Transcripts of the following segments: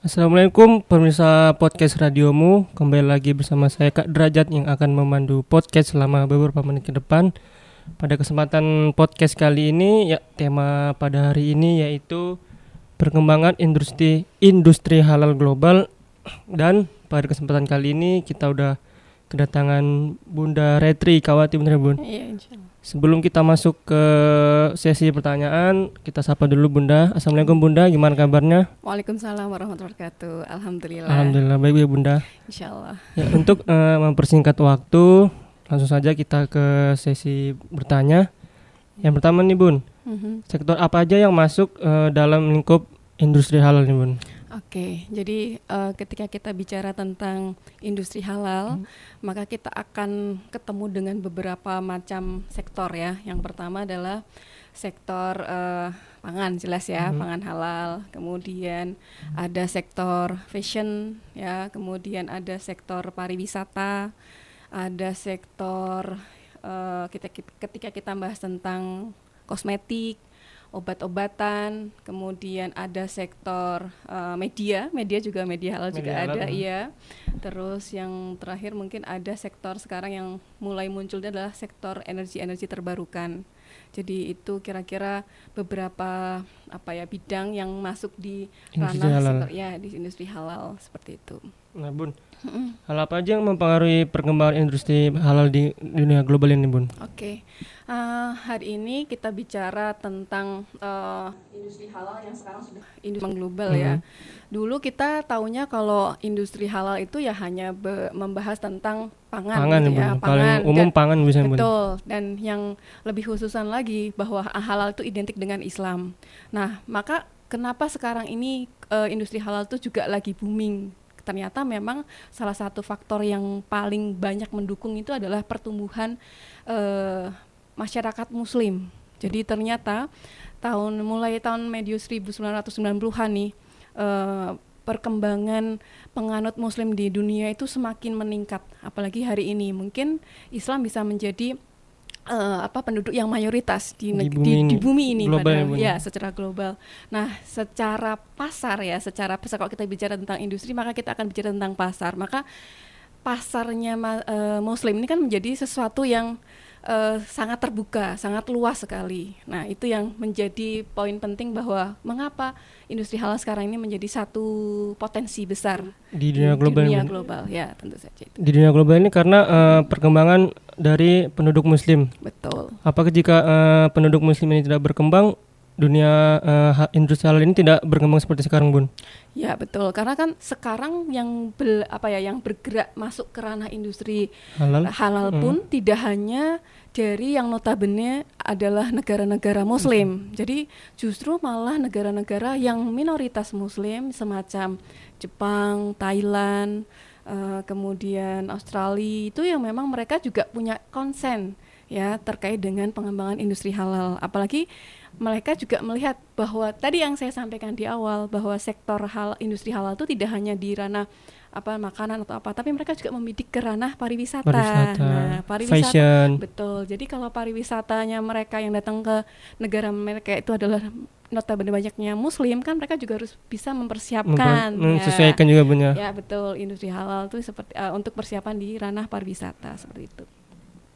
Assalamualaikum pemirsa podcast radiomu. Kembali lagi bersama saya Kak Derajat yang akan memandu podcast selama beberapa menit ke depan. Pada kesempatan podcast kali ini tema pada hari ini yaitu perkembangan industri halal global. Dan pada kesempatan kali ini kita udah kedatangan Bunda Retri Kawati, bener Bun? Iya, insyaallah. Sebelum kita masuk ke sesi pertanyaan, kita sapa dulu Bunda. Assalamualaikum Bunda, gimana kabarnya? Waalaikumsalam warahmatullahi wabarakatuh. Alhamdulillah. Alhamdulillah baik ya Bunda. Insyaallah. Ya, untuk mempersingkat waktu, langsung saja kita ke sesi bertanya. Yang pertama nih Bun, sektor apa aja yang masuk dalam lingkup industri halal nih Bun? Oke, jadi ketika kita bicara tentang industri halal, maka kita akan ketemu dengan beberapa macam sektor ya. Yang pertama adalah sektor pangan, jelas ya, pangan halal. Kemudian ada sektor fashion ya, kemudian ada sektor pariwisata, ada sektor ketika kita bahas tentang kosmetik, obat-obatan, kemudian ada sektor media juga media halal juga ada, iya. Terus yang terakhir mungkin ada sektor sekarang yang mulai muncul adalah sektor energi terbarukan. Jadi itu kira-kira beberapa bidang yang masuk di ranah di industri halal seperti itu. Nah Bun, hal apa aja yang mempengaruhi perkembangan industri halal di dunia global ini Bun? Oke. Hari ini kita bicara tentang industri halal yang sekarang sudah industri global ya. Dulu kita taunya kalau industri halal itu ya hanya membahas tentang pangan gitu ya. Paling umum pangan bisa Bun. Betul. Dan yang lebih khususan lagi bahwa halal itu identik dengan Islam. Nah, maka kenapa sekarang ini industri halal itu juga lagi booming? Ternyata memang salah satu faktor yang paling banyak mendukung itu adalah pertumbuhan masyarakat muslim. Jadi ternyata mulai tahun medio 1990-an nih perkembangan penganut muslim di dunia itu semakin meningkat. Apalagi hari ini mungkin Islam bisa menjadi penduduk yang mayoritas di bumi ini secara global. Nah, secara pasar kalau kita bicara tentang industri maka kita akan bicara tentang pasar. Maka pasarnya muslim ini kan menjadi sesuatu yang sangat terbuka, sangat luas sekali. Nah, itu yang menjadi poin penting bahwa mengapa industri halal sekarang ini menjadi satu potensi besar di dunia global. Ya, tentu saja itu. Di dunia global ini karena perkembangan dari penduduk muslim. Betul. Apakah jika penduduk muslim ini tidak berkembang, dunia industri halal ini tidak berkembang seperti sekarang Bun? Ya betul, karena kan sekarang yang bergerak masuk ke ranah industri halal pun tidak hanya dari yang notabene adalah negara-negara muslim. Jadi justru malah negara-negara yang minoritas muslim semacam Jepang, Thailand, kemudian Australia itu yang memang mereka juga punya konsen ya terkait dengan pengembangan industri halal. Apalagi mereka juga melihat bahwa tadi yang saya sampaikan di awal bahwa sektor industri halal itu tidak hanya di ranah makanan atau tapi mereka juga membidik ke ranah pariwisata. Nah, pariwisata fashion. Betul. Jadi kalau pariwisatanya mereka yang datang ke negara mereka itu adalah notabene banyaknya muslim, kan mereka juga harus bisa mempersiapkan menyesuaikan juga punya. Ya betul, industri halal itu seperti untuk persiapan di ranah pariwisata seperti itu.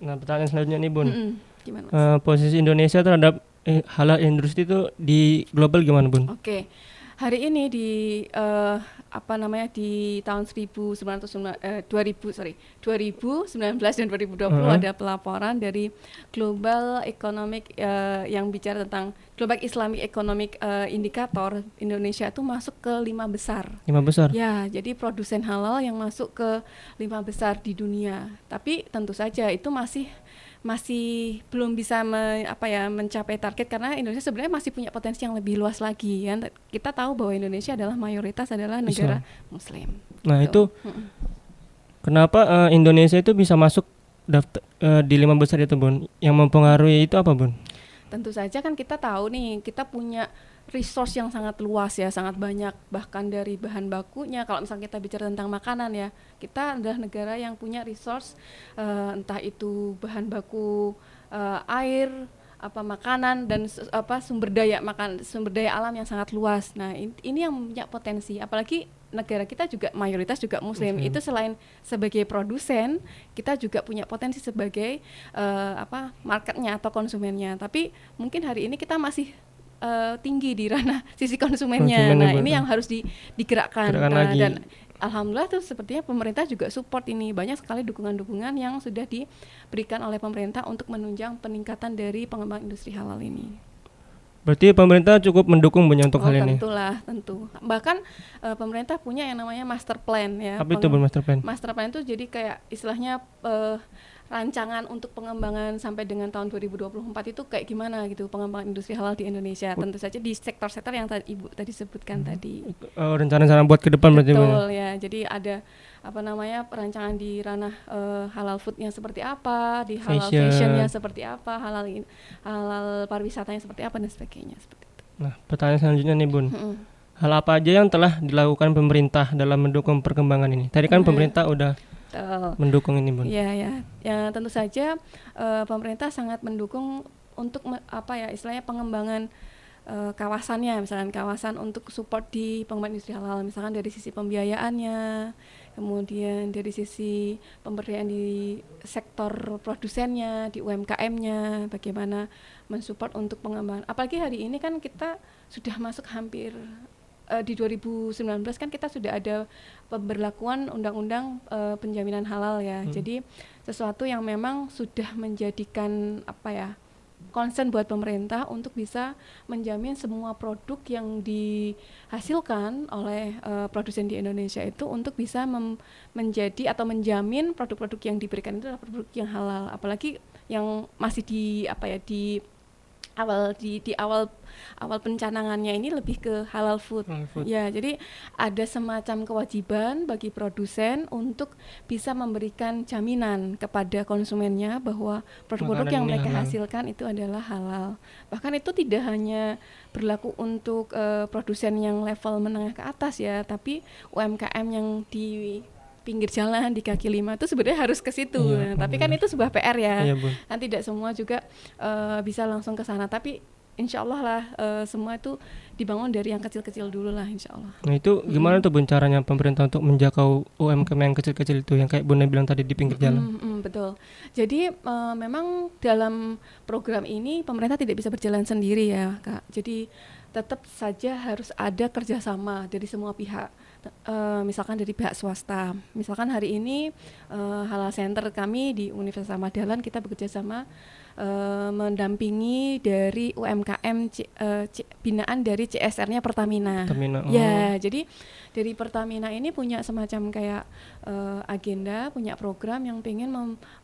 Nah, pertanyaan selanjutnya nih Bun. Gimana, Mas? Posisi Indonesia terhadap halal industri itu di global gimana Bun? Oke. Hari ini di tahun 2019 dan 2020 ada pelaporan dari Global Economic yang bicara tentang Global Islamic Economic Indicator. Indonesia itu masuk ke 5 besar. 5 besar? Ya, jadi produsen halal yang masuk ke 5 besar di dunia. Tapi tentu saja itu masih belum bisa mencapai target karena Indonesia sebenarnya masih punya potensi yang lebih luas lagi ya. Kita tahu bahwa Indonesia adalah mayoritas adalah negara muslim. Nah, itu kenapa Indonesia itu bisa masuk di 5 besar itu Bun? Yang mempengaruhi itu apa Bun? Tentu saja kan kita tahu nih, kita punya resource yang sangat luas ya, sangat banyak, bahkan dari bahan bakunya. Kalau misalnya kita bicara tentang makanan ya, kita adalah negara yang punya resource entah itu bahan baku air makanan dan sumber daya alam yang sangat luas. Nah, ini yang punya potensi. Apalagi negara kita juga mayoritas juga muslim. Itu selain sebagai produsen, kita juga punya potensi sebagai marketnya atau konsumennya. Tapi mungkin hari ini kita masih tinggi di ranah sisi konsumennya. Nah, ini yang harus digerakkan. Dan alhamdulillah tuh sepertinya pemerintah juga support ini. Banyak sekali dukungan-dukungan yang sudah diberikan oleh pemerintah untuk menunjang peningkatan dari pengembangan industri halal ini. Berarti pemerintah cukup mendukung banyak untuk hal ini? Tentu. Bahkan pemerintah punya yang namanya master plan ya. Apa itu master plan? Master plan itu jadi kayak istilahnya rancangan untuk pengembangan sampai dengan tahun 2024 itu kayak gimana gitu pengembangan industri halal di Indonesia. Tentu saja di sektor-sektor yang Ibu tadi sebutkan tadi. Rencana-rencana buat ke depan berarti. Betul ya. Jadi ada perancangan di ranah halal foodnya seperti apa, di halal fashionnya seperti apa, halal pariwisatanya seperti apa dan sebagainya seperti itu. Nah, pertanyaan selanjutnya nih Bun. Hal apa aja yang telah dilakukan pemerintah dalam mendukung perkembangan ini? Tadi kan pemerintah udah mendukung ini Bun. Ya, tentu saja pemerintah sangat mendukung untuk istilahnya pengembangan kawasannya, misalkan kawasan untuk support di pengembangan industri halal, misalkan dari sisi pembiayaannya, kemudian dari sisi pemberdayaan di sektor produsennya, di UMKM-nya, bagaimana mensupport untuk pengembangan. Apalagi hari ini kan kita sudah masuk hampir di 2019 kan kita sudah ada pemberlakuan undang-undang penjaminan halal ya. Jadi sesuatu yang memang sudah menjadikan concern buat pemerintah untuk bisa menjamin semua produk yang dihasilkan oleh produsen di Indonesia itu untuk bisa menjadi atau menjamin produk-produk yang diberikan itu adalah produk yang halal. Apalagi yang masih di awal pencanangannya ini lebih ke halal food. Ya, jadi ada semacam kewajiban bagi produsen untuk bisa memberikan jaminan kepada konsumennya bahwa produk-produk yang mereka hasilkan itu adalah halal. Bahkan itu tidak hanya berlaku untuk produsen yang level menengah ke atas ya, tapi UMKM yang di pinggir jalan di kaki lima itu sebenarnya harus ke situ. Tapi kan itu sebuah PR ya. Kan tidak semua juga bisa langsung ke sana. Tapi insya Allah lah semua itu dibangun dari yang kecil-kecil dulu lah insya Allah. Nah itu gimana tuh Bun caranya pemerintah untuk menjangkau UMKM yang kecil-kecil itu yang kayak Bunda bilang tadi di pinggir jalan? Betul. Jadi memang dalam program ini pemerintah tidak bisa berjalan sendiri ya Kak. Jadi tetap saja harus ada kerjasama dari semua pihak. Misalkan dari pihak swasta. Misalkan hari ini Halal Center kami di Universitas Ahmad Dahlan kita bekerja sama mendampingi dari UMKM binaan dari CSR-nya Pertamina. Ya, jadi dari Pertamina ini punya semacam kayak agenda, punya program yang ingin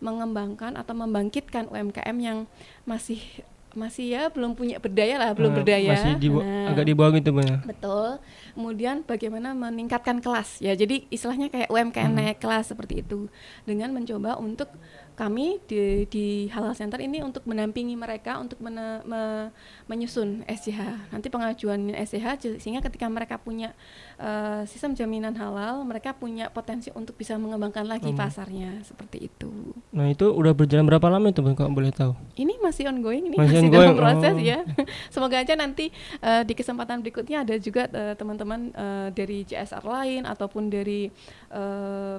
mengembangkan atau membangkitkan UMKM yang masih ya belum punya berdaya lah, belum berdaya. Masih agak di bawah gitu Bang. Betul. Kemudian bagaimana meningkatkan kelas ya. Jadi istilahnya kayak UMKM naik kelas seperti itu dengan mencoba untuk kami di Halal Center ini untuk mendampingi mereka untuk menyusun SCH. Nanti pengajuan SCH sehingga ketika mereka punya sistem jaminan halal, mereka punya potensi untuk bisa mengembangkan lagi pasarnya seperti itu. Nah itu udah berjalan berapa lama itu Bang kalau boleh tahu? Ini masih ongoing, ini masih dalam proses ya. Semoga aja nanti di kesempatan berikutnya ada juga teman-teman dari CSR lain ataupun dari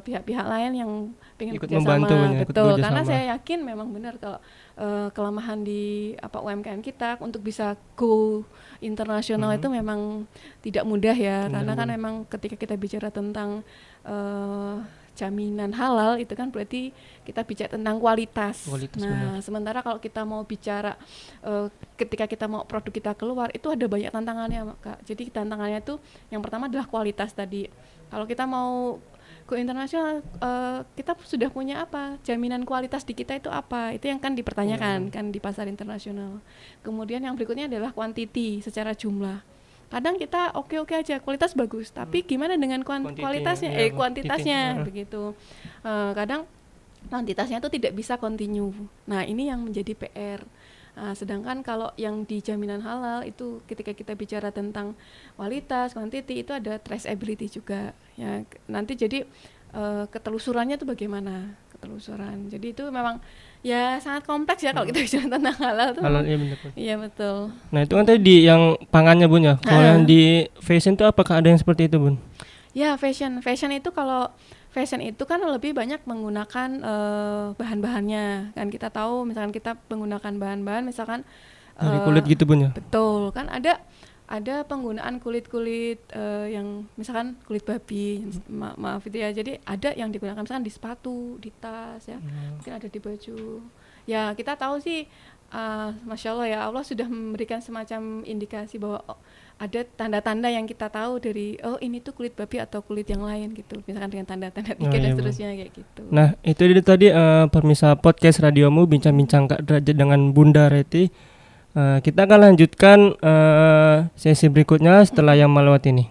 pihak-pihak lain yang ingin bekerjasama. Betul, karena saya yakin memang benar kalau kelemahan di UMKM kita untuk bisa go internasional itu memang tidak mudah ya. Karena kan memang ketika kita bicara tentang jaminan halal itu kan berarti kita bicara tentang kualitas. Nah, sementara kalau kita mau bicara ketika kita mau produk kita keluar itu ada banyak tantangannya, Kak. Jadi tantangannya itu yang pertama adalah kualitas tadi. Kalau kita mau go internasional, kita sudah punya apa? Jaminan kualitas di kita itu apa? Itu yang kan dipertanyakan kan di pasar internasional. Kemudian yang berikutnya adalah quantity secara jumlah. Kadang kita oke aja, kualitas bagus, tapi gimana dengan kuantitasnya? Kuantitasnya begitu. Kadang kuantitasnya itu tidak bisa continue. Nah, ini yang menjadi PR. Sedangkan kalau yang di jaminan halal itu ketika kita bicara tentang kualitas, quantity itu ada traceability juga. Ya, nanti jadi ketelusurannya itu bagaimana? ketelusuran. Jadi itu memang ya sangat kompleks ya kalau kita bicara tentang halal tuh. Halal, iya benar. Iya betul. Nah itu kan tadi di yang pangannya Bun ya. Kalau yang di fashion itu apakah ada yang seperti itu Bun? Ya fashion itu kalau fashion itu kan lebih banyak menggunakan bahan-bahannya kan. Kita tahu misalkan kita menggunakan bahan-bahan misalkan Dari kulit gitu Bun ya. betul kan ada penggunaan kulit yang misalkan kulit babi, maaf itu ya. Jadi ada yang digunakan misalkan di sepatu, di tas ya, mungkin ada di baju. Ya kita tahu sih, masya Allah ya, Allah sudah memberikan semacam indikasi bahwa ada tanda-tanda yang kita tahu dari ini tuh kulit babi atau kulit yang lain gitu. Misalkan dengan tanda-tanda tiga dan seterusnya kayak gitu. Nah itu tadi pemirsa podcast radiomu bincang-bincang Kak Derajat dengan Bunda Reti. Kita akan lanjutkan sesi berikutnya setelah yang melewati ini.